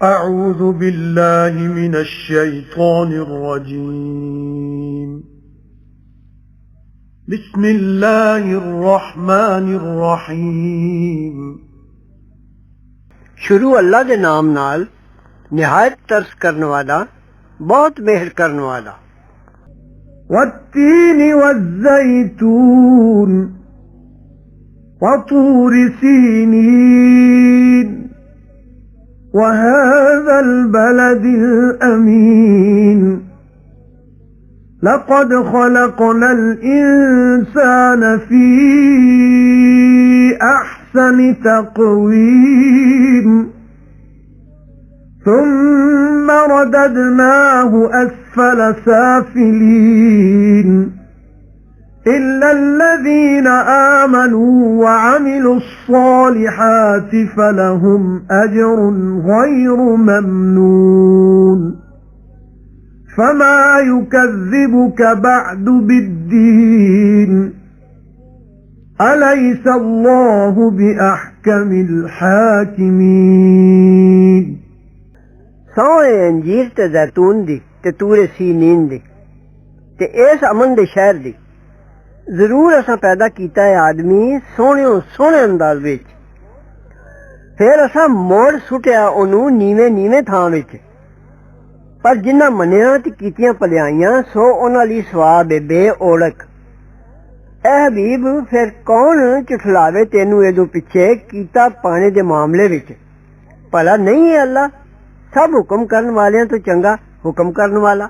أعوذ بالله من الشيطان الرجيم بسم الله الرحمن الرحيم शुरू अल्लाह दे नाम नाल निहायत तरस करने वाला बहुत मेहर करने वाला। والتين والزيتون وطور سينين وهذا البلد الأمين لقد خلقنا الإنسان في أحسن تقويم ثم رددناه أسفل سافلين إلا الذين آمنوا وعملوا الصالحات فلهم أجر غير ممنون فما يكذبك بعد بالدين أليس الله بأحكم الحاكمين सौए अंजीर ते जैतून दी ते तूरे सीनीन दी ते इस अमन दे शहर दी जरूर असां पैदा कीता है आदमी सोहणे अंदाज विच फिर असां मोड़ सुटिया ओनू नीवे नीवे थां विच पर जिन्ना मन्निया ते कीतियां भलाइयां सो उन्हां लई सवाब है बे ओड़क। ऐ हबीब फिर कौन झुठलावे तेनू एदों पिछे कीता पाने दे मामले विच भला नहीं है अल्लाह सब हुक्म करन वालियां तो चंगा हुक्म करन वाला।